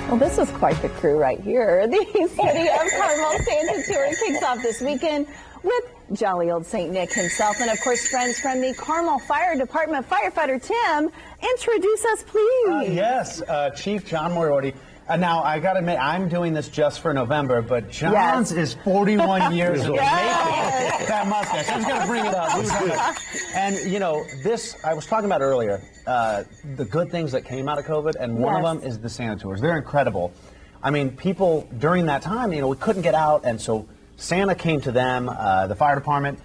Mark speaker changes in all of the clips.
Speaker 1: Well, this is quite the crew right here. The City of Carmel Santa Tour kicks off this weekend with jolly old St. Nick himself and, of course, friends from the Carmel Fire Department. Firefighter Tim, introduce us, please.
Speaker 2: Yes, Chief John Moriarty. Now, I got to admit, I'm doing this just for November, but John's is 41 years old.
Speaker 1: Yes.
Speaker 2: That mustache. I was going to bring it up. And, you know, this, I was talking about earlier, the good things that came out of COVID, and one of them is the Santa Tours. They're incredible. I mean, people during that time, you know, we couldn't get out, and so Santa came to them, the fire department.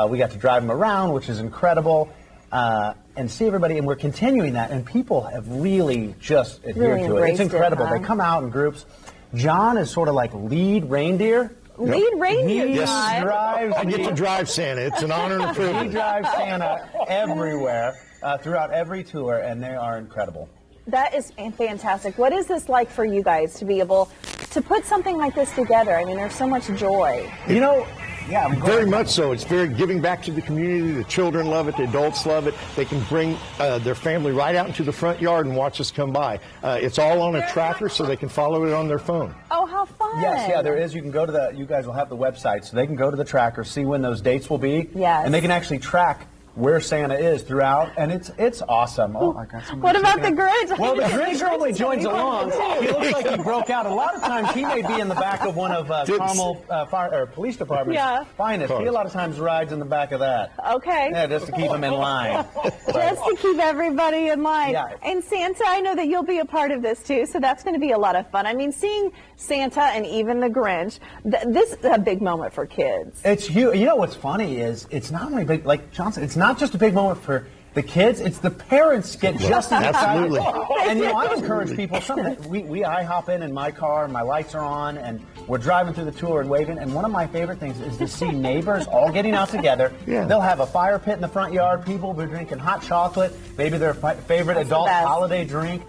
Speaker 2: We got to drive them around, which is incredible. And see everybody, and we're continuing that, and people have really just adhered to it. It's incredible. They come out in groups. John is sort of like lead reindeer.
Speaker 1: Lead reindeer.
Speaker 3: Yes.
Speaker 2: I
Speaker 3: get to drive Santa. It's an honor and a privilege.
Speaker 2: He drives Santa everywhere, throughout every tour, and they are incredible.
Speaker 1: That is fantastic. What is this like for you guys to be able to put something like this together? I mean, there's so much joy.
Speaker 2: You know, yeah,
Speaker 3: very much so. It's very giving back to the community. The children love it. The adults love it. They can bring their family right out into the front yard and watch us come by. It's all on a tracker, so they can follow it on their phone.
Speaker 1: Oh, how fun!
Speaker 2: Yes, yeah, there is. You can go to the. You guys will have the website, so they can go to the tracker, see when those dates will be.
Speaker 1: Yes.
Speaker 2: And they can actually track where Santa is throughout, and it's awesome. Oh, I got some.
Speaker 1: What about the Grinch?
Speaker 2: Well, the Grinch normally joins along. He looks like he broke out. A lot of times he may be in the back of one of Carmel Fire or Police Department's finest. He a lot of times rides in the back of that.
Speaker 1: Okay.
Speaker 2: Yeah, just to keep him in line.
Speaker 1: Just to keep everybody in line.
Speaker 2: Yeah.
Speaker 1: And Santa, I know that you'll be a part of this too, so that's going to be a lot of fun. I mean, seeing Santa and even the Grinch, this is a big moment for kids.
Speaker 2: It's huge. You know what's funny is it's not only big, like Johnson, it's not just a big moment for the kids, it's the parents get just as excited. And you know, I encourage people, I hop in my car, my lights are on, and we're driving through the tour and waving, and one of my favorite things is to see neighbors all getting out together.
Speaker 3: Yeah.
Speaker 2: They'll have a fire pit in the front yard, people will be drinking hot chocolate, maybe their favorite adult holiday drink.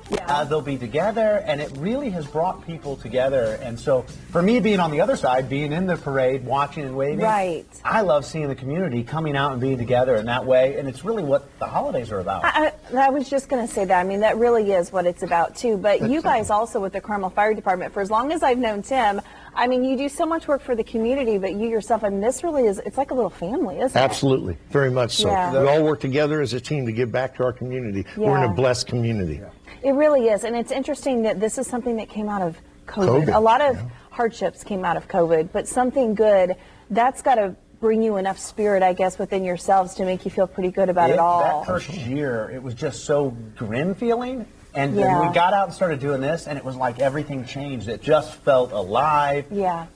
Speaker 2: They'll be together, and it really has brought people together. And so for me, being on the other side, being in the parade, watching and waving, I love seeing the community coming out and being together in that way, and it's really what the holidays are about.
Speaker 1: I was just going to say that. I mean, that really is what it's about, too. But you guys also with the Carmel Fire Department, for as long as I've known Tim, I mean, you do so much work for the community, but you yourself, I mean, this really is, it's like a little family, isn't it?
Speaker 3: Absolutely. Very much so.
Speaker 1: Yeah.
Speaker 3: We all work together as a team to give back to our community. We're in a blessed community.
Speaker 1: It really is. And it's interesting that this is something that came out of COVID. A lot of hardships came out of COVID, but something good, that's got to bring you enough spirit, I guess, within yourselves to make you feel pretty good about it all.
Speaker 2: That first year, it was just so grim feeling. And then we got out and started doing this, and it was like everything changed. It just felt alive.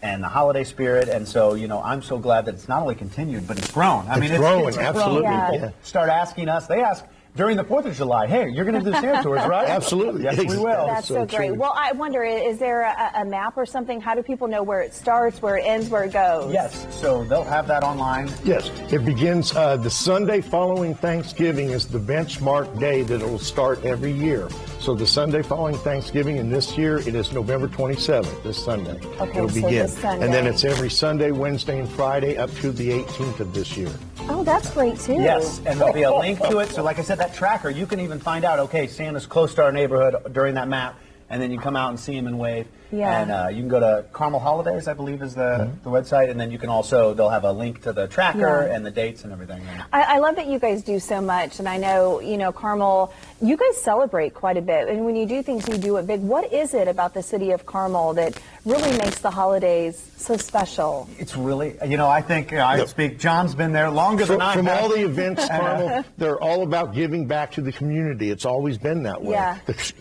Speaker 2: And the holiday spirit. And so, you know, I'm so glad that it's not only continued, but it's grown. I mean, it's growing.
Speaker 3: Absolutely.
Speaker 2: People start asking us. They ask during the 4th of July, hey, you're going to do Santa Tours, right?
Speaker 3: Absolutely.
Speaker 2: Yes, we will.
Speaker 1: That's so great.
Speaker 3: True.
Speaker 1: Well, I wonder, is there a map or something? How do people know where it starts, where it ends, where it goes?
Speaker 2: Yes, so they'll have that online.
Speaker 3: Yes, it begins the Sunday following Thanksgiving is the benchmark day that it will start every year. So the Sunday following Thanksgiving, and this year it is November 27th, this Sunday.
Speaker 1: Okay,
Speaker 3: it'll
Speaker 1: so
Speaker 3: begin.
Speaker 1: this Sunday.
Speaker 3: And then it's every Sunday, Wednesday, and Friday up to the 18th of this year.
Speaker 1: Oh, that's great, too.
Speaker 2: Yes, and there'll be a link to it. So like I said, that tracker, you can even find out, okay, Santa's close to our neighborhood during that map, and then you come out and see him and wave. And you can go to Carmel Holidays, I believe, is the website, and then you can also, they'll have a link to the tracker and the dates and everything.
Speaker 1: I love that you guys do so much, and I know, you know, Carmel, you guys celebrate quite a bit, and when you do things, you do it big. What is it about the city of Carmel that really makes the holidays so special?
Speaker 2: It's really, you know, I think I speak, John's been there longer than I have.
Speaker 3: From all the events, Carmel, they're all about giving back to the community. It's always been that way.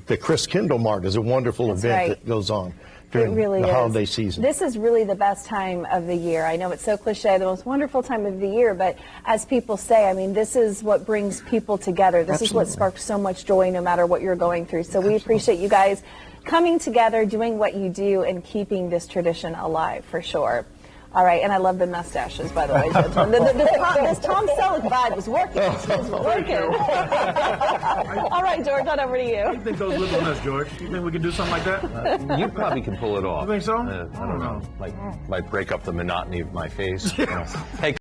Speaker 3: The Chris Kindle Mart is a wonderful event that goes on during the holiday season.
Speaker 1: This is really the best time of the year. I know it's so cliche, the most wonderful time of the year, but as people say, I mean, this is what brings people together. This is what sparks so much joy no matter what you're going through. So we appreciate you guys coming together, doing what you do, and keeping this tradition alive for sure. All right, and I love the mustaches, by the way, gentlemen. This Tom Selleck vibe was working. It was working. All right, George, on over to you.
Speaker 4: What do you think those look on us, George? You think we can do something like that?
Speaker 5: You probably can pull it off.
Speaker 4: You think so?
Speaker 5: I don't know. Like break up the monotony of my face. You know. Hey.